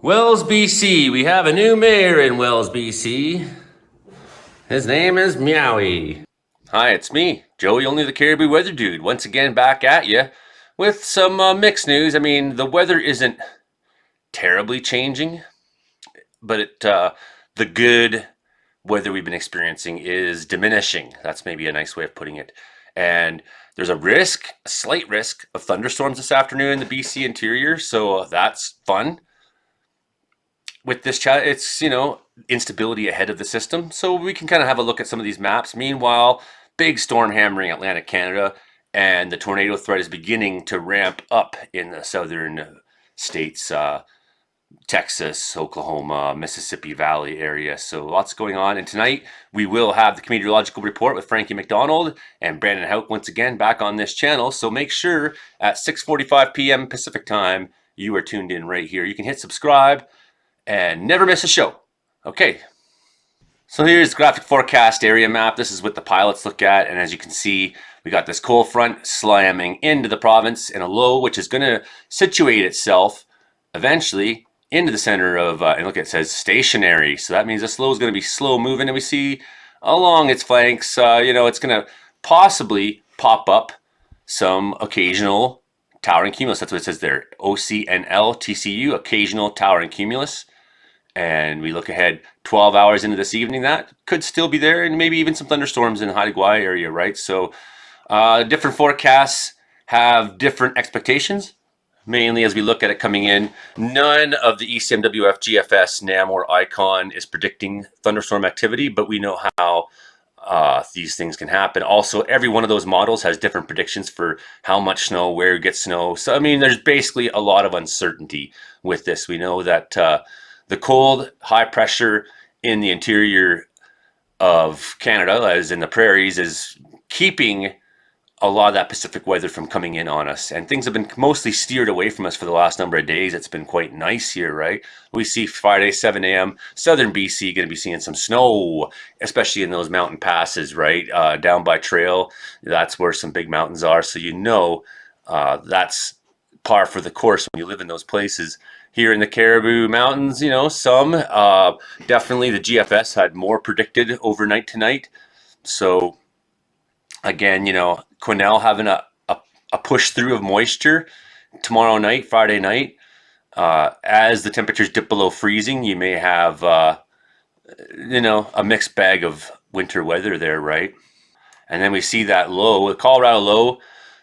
Wells, BC. We have a new mayor in Wells, BC. His name is Meowie. Hi, it's me, Joey, only the Caribou Weather Dude, once again back at you with some mixed news. I mean, the weather isn't terribly changing, but the good weather we've been experiencing is diminishing. That's maybe a nice way of putting it. And there's a slight risk of thunderstorms this afternoon in the BC interior, so that's fun. With this chat, it's, instability ahead of the system. So we can kind of have a look at some of these maps. Meanwhile, big storm hammering Atlantic Canada, and the tornado threat is beginning to ramp up in the southern states, Texas, Oklahoma, Mississippi Valley area. So lots going on. And tonight we will have the meteorological report with Frankie McDonald and Brandon Houck once again back on this channel. So make sure at 6:45 p.m. Pacific time, you are tuned in right here. You can hit subscribe and never miss a show. Okay, so here's graphic forecast area map. This is what the pilots look at, and as you can see, we got this cold front slamming into the province in a low, which is going to situate itself eventually into the center of, and look, it says stationary, so that means this low is going to be slow moving, and we see along its flanks, it's going to possibly pop up some occasional towering cumulus. That's what it says there, OCNL TCU, occasional towering cumulus. And we look ahead 12 hours into this evening, that could still be there, and maybe even some thunderstorms in the Haida Gwaii area, right? So different forecasts have different expectations, mainly as we look at it coming in. None of the ECMWF, GFS, NAM, or ICON is predicting thunderstorm activity, but we know how these things can happen. Also, every one of those models has different predictions for how much snow, where you get snow. So, I mean, there's basically a lot of uncertainty with this. We know that the cold, high pressure in the interior of Canada, as in the prairies, is keeping a lot of that Pacific weather from coming in on us. And things have been mostly steered away from us for the last number of days. It's been quite nice here, right? We see Friday, 7 a.m., southern BC going to be seeing some snow, especially in those mountain passes, right? Down by trail, that's where some big mountains are. So that's par for the course when you live in those places. Here in the Caribou Mountains, some, definitely the GFS had more predicted overnight tonight. So again, Quesnel having a push through of moisture tomorrow night, Friday night. As the temperatures dip below freezing, you may have, a mixed bag of winter weather there, right? And then we see that low, the Colorado low,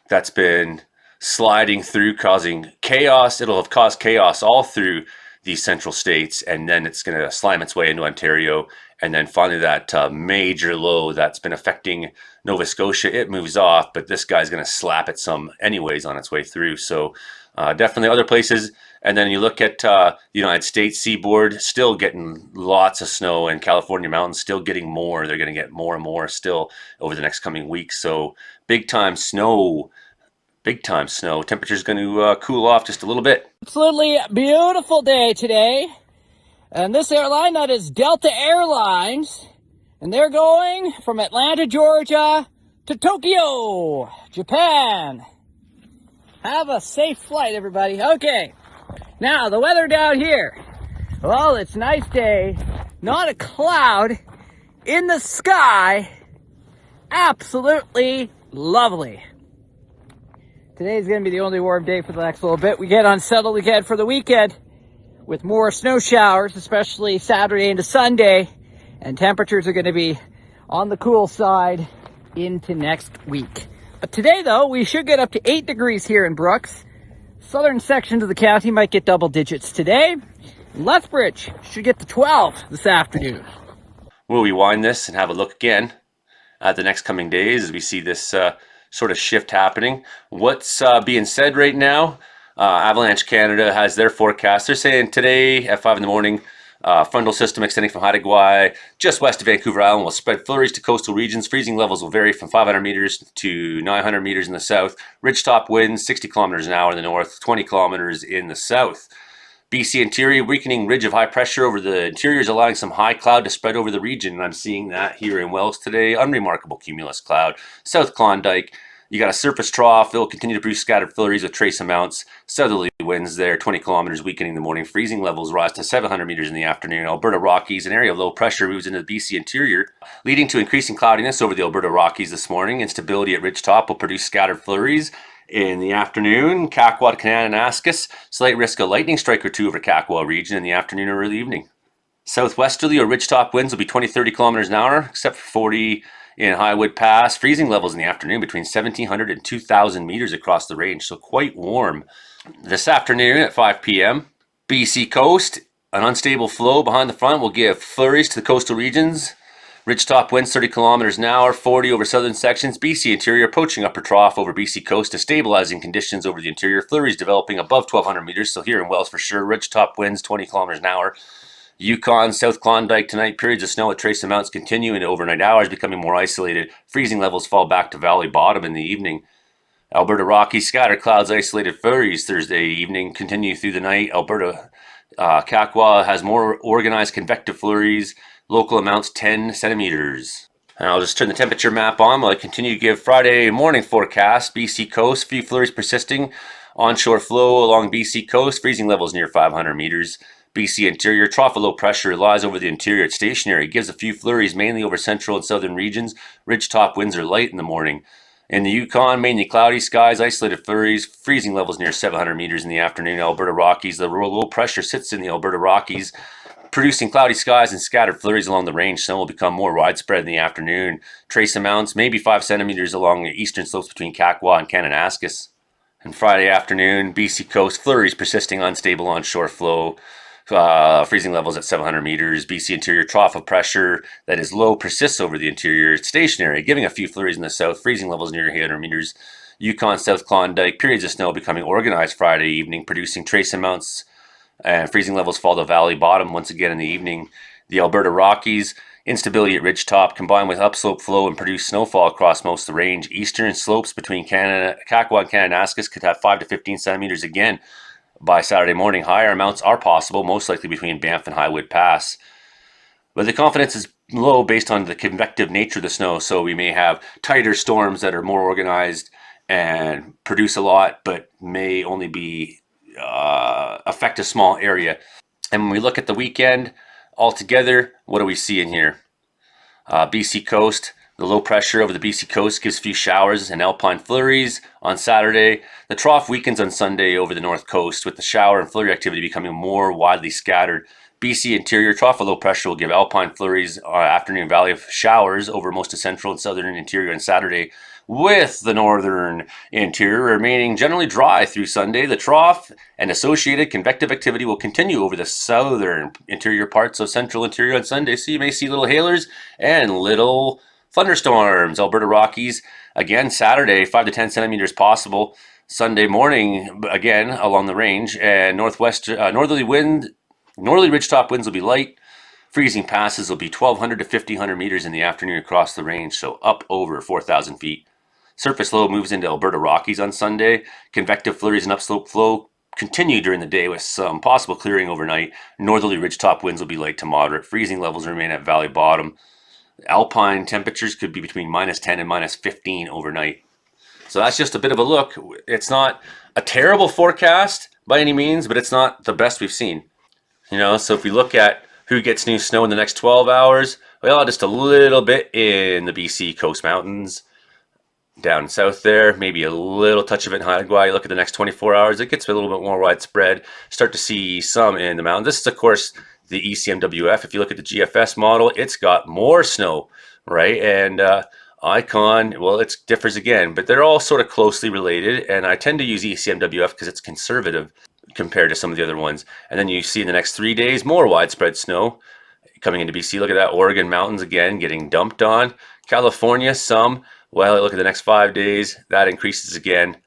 that's been sliding through, causing chaos. It'll have caused chaos all through these central states, and then it's going to slime its way into Ontario. And then finally that major low that's been affecting Nova Scotia, it moves off, but this guy's going to slap it some anyways on its way through. So definitely other places. And then you look at the United States seaboard, still getting lots of snow, and California mountains still getting more. They're going to get more and more still over the next coming weeks. So big time snow. Temperature's going to cool off just a little bit. Absolutely beautiful day today. And this airline, that is Delta Airlines. And they're going from Atlanta, Georgia to Tokyo, Japan. Have a safe flight, everybody. Okay. Now, the weather down here. Well, it's a nice day. Not a cloud in the sky. Absolutely lovely. Today's going to be the only warm day for the next little bit. We get unsettled again for the weekend with more snow showers, especially Saturday into Sunday. And temperatures are going to be on the cool side into next week. But today, though, we should get up to 8 degrees here in Brooks. Southern sections of the county might get double digits today. Lethbridge should get to 12 this afternoon. We'll rewind this and have a look again at the next coming days as we see this sort of shift happening. What's being said right now? Avalanche Canada has their forecast. They're saying today at 5 in the morning, frontal system extending from Haida Gwaii just west of Vancouver Island will spread flurries to coastal regions. Freezing levels will vary from 500 meters to 900 meters in the south. Ridgetop winds 60 kilometers an hour in the north, 20 kilometers in the south. BC interior, weakening ridge of high pressure over the interior is allowing some high cloud to spread over the region. And I'm seeing that here in Wells today. Unremarkable cumulus cloud. South Klondike, You got a surface trough. It'll continue to produce scattered flurries with trace amounts. Southerly winds there, 20 kilometers weakening in the morning. Freezing levels rise to 700 meters in the afternoon. Alberta Rockies, an area of low pressure, moves into the BC interior, leading to increasing cloudiness over the Alberta Rockies this morning. Instability at ridgetop will produce scattered flurries. In the afternoon, Kakwa to Kananaskis. Slight risk of lightning strike or two over Kakwa region in the afternoon or early evening. Southwesterly or ridgetop winds will be 20-30 kilometers an hour, except for 40 in Highwood Pass. Freezing levels in the afternoon between 1,700 and 2,000 meters across the range, so quite warm. This afternoon at 5 p.m., BC coast, an unstable flow behind the front will give flurries to the coastal regions. Ridgetop winds 30 kilometers an hour, 40 over southern sections. BC interior approaching upper trough over BC coast to stabilizing conditions over the interior. Flurries developing above 1,200 meters, so here in Wells for sure. Ridgetop winds 20 kilometers an hour. Yukon, South Klondike tonight, periods of snow at trace amounts continue into overnight hours, becoming more isolated. Freezing levels fall back to valley bottom in the evening. Alberta Rockies, scattered clouds, isolated flurries Thursday evening, continue through the night. Alberta Kakwa has more organized convective flurries, local amounts 10 centimeters. And I'll just turn the temperature map on while I continue to give Friday morning forecast. BC coast, few flurries persisting. Onshore flow along BC coast, freezing levels near 500 meters. BC interior, trough of low pressure lies over the interior. It's stationary. It gives a few flurries mainly over central and southern regions. Ridgetop winds are light in the morning. In the Yukon, mainly cloudy skies, isolated flurries, freezing levels near 700 meters in the afternoon. Alberta Rockies, the low pressure sits in the Alberta Rockies, producing cloudy skies and scattered flurries along the range. Snow will become more widespread in the afternoon. Trace amounts, maybe 5 centimeters along the eastern slopes between Kakwa and Kananaskis. And Friday afternoon, BC coast, flurries persisting, unstable onshore flow. Freezing levels at 700 meters. BC interior, trough of pressure that is low persists over the interior. It's stationary, giving a few flurries in the south. Freezing levels near 800 meters. Yukon, South Klondike, periods of snow becoming organized Friday evening, producing trace amounts, and freezing levels fall to valley bottom once again in the evening. The Alberta Rockies, instability at ridgetop combined with upslope flow and produce snowfall across most of the range. Eastern slopes between Kakwa and Kananaskis could have 5 to 15 centimeters again by Saturday morning. Higher amounts are possible, most likely between Banff and Highwood Pass. But the confidence is low based on the convective nature of the snow, so we may have tighter storms that are more organized and produce a lot, but may only be affect a small area. And when we look at the weekend altogether, what do we see in here? BC coast, the low pressure over the BC coast gives few showers and alpine flurries on Saturday. The trough weakens on Sunday over the north coast, with the shower and flurry activity becoming more widely scattered. BC interior, trough of low pressure will give alpine flurries, afternoon valley of showers over most of central and southern interior on Saturday, with the northern interior remaining generally dry through Sunday. The trough and associated convective activity will continue over the southern interior parts of central interior on Sunday, so you may see little hailers and little thunderstorms. Alberta Rockies, again, Saturday, 5 to 10 centimeters possible. Sunday morning, again, along the range. And northerly ridgetop winds will be light. Freezing passes will be 1,200 to 1,500 meters in the afternoon across the range, so up over 4,000 feet. Surface low moves into Alberta Rockies on Sunday. Convective flurries and upslope flow continue during the day with some possible clearing overnight. Northerly ridgetop winds will be light to moderate. Freezing levels remain at valley bottom. Alpine temperatures could be between minus 10 and minus 15 overnight. So that's just a bit of a look. It's not a terrible forecast by any means, but it's not the best we've seen. So if we look at who gets new snow in the next 12 hours, well, just a little bit in the BC coast mountains. Down south there, maybe a little touch of it in Haida. You look at the next 24 hours, it gets a little bit more widespread. Start to see some in the mountains. This is, of course, the ECMWF. If you look at the GFS model, it's got more snow, right? And Icon, well, it differs again, but they're all sort of closely related. And I tend to use ECMWF because it's conservative compared to some of the other ones. And then you see in the next 3 days, more widespread snow coming into BC. Look at that, Oregon mountains again getting dumped on. California, some. Well, look at the next 5 days, that increases again.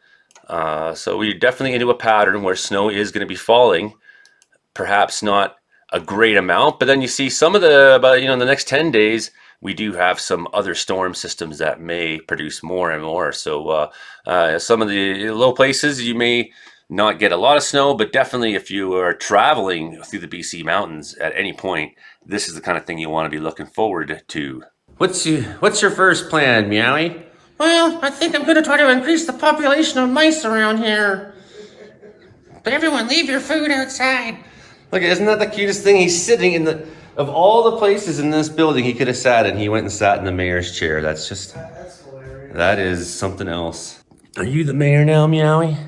So we're definitely into a pattern where snow is going to be falling. Perhaps not a great amount, but then you see some of in the next 10 days, we do have some other storm systems that may produce more and more. So some of the low places, you may not get a lot of snow, but definitely if you are traveling through the BC mountains at any point, this is the kind of thing you want to be looking forward to. What's your first plan, Meowie? Well, I think I'm going to try to increase the population of mice around here. But everyone, leave your food outside. Look, isn't that the cutest thing? He's sitting in the... Of all the places in this building he could have sat in, he went and sat in the mayor's chair. That's just... That is something else. Are you the mayor now, Meowie?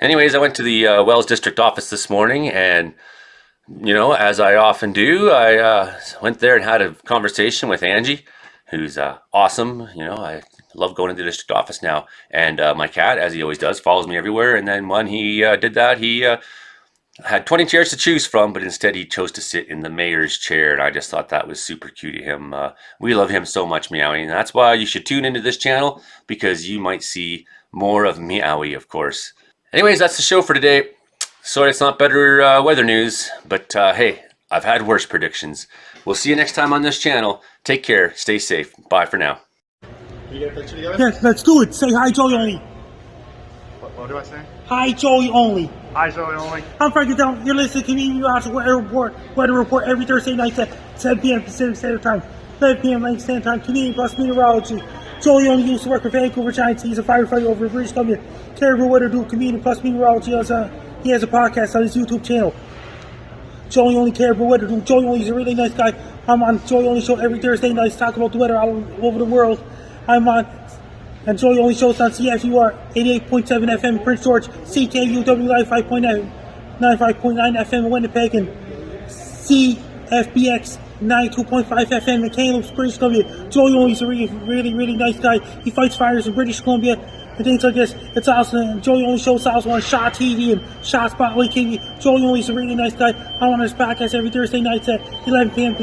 Anyways, I went to the Wells District office this morning, and, you know, as I often do, I went there and had a conversation with Angie, who's awesome. You know, I love going to the district office now. And my cat, as he always does, follows me everywhere. And then when he did that, he had 20 chairs to choose from, but instead he chose to sit in the mayor's chair. And I just thought that was super cute of him. We love him so much, Meowie. And that's why you should tune into this channel, because you might see more of Meowie, of course. Anyways, that's the show for today. Sorry it's not better weather news, but hey, I've had worse predictions. We'll see you next time on this channel. Take care, stay safe. Bye for now. Can you get a picture together? Yes, let's do it. Say hi, Joey only. What do I say? Hi, Joey only. Hi, Joey only. I'm Frankie Down. You're listening to Community Watch Weather Report every Thursday night at 7 p.m. Pacific Standard Time, 11 p.m. Atlantic Standard Time. Community plus meteorology. Joey only used to work for Vancouver Giants. He's a firefighter over in British Columbia. Caribou Weather Dude, Community plus meteorology. He has a podcast on his YouTube channel. Joey only Caribou Weather Dude. Joey only is a really nice guy. I'm on Joey only show every Thursday night. Talk about the weather all over the world. I'm on, and Joey only shows on CFUR 88.7 FM Prince George, CKUW 95.9 FM in Winnipeg, and CFBX 92.5 FM in Kamloops, British Columbia. Joey only's a really nice guy. He fights fires in British Columbia and things like this. It's awesome. And Joey only shows also on Shaw TV and Shaw Spotlight TV. Joey only's a really nice guy. I'm on his podcast every Thursday nights at 11 p.m.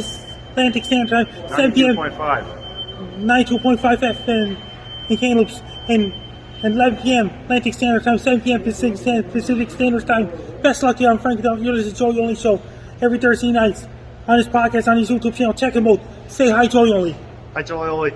Atlantic Standard Time, 7 p.m. 92.5 FM in Kamloops, and 11 p.m. Atlantic Standard Time, 7 p.m. Pacific Standard Time. Best luck to you. I'm Frank Down. You're listening to Joey Only Show every Thursday nights on his podcast, on his YouTube channel. Check him out. Say hi, Joey Only. Hi, Joey only.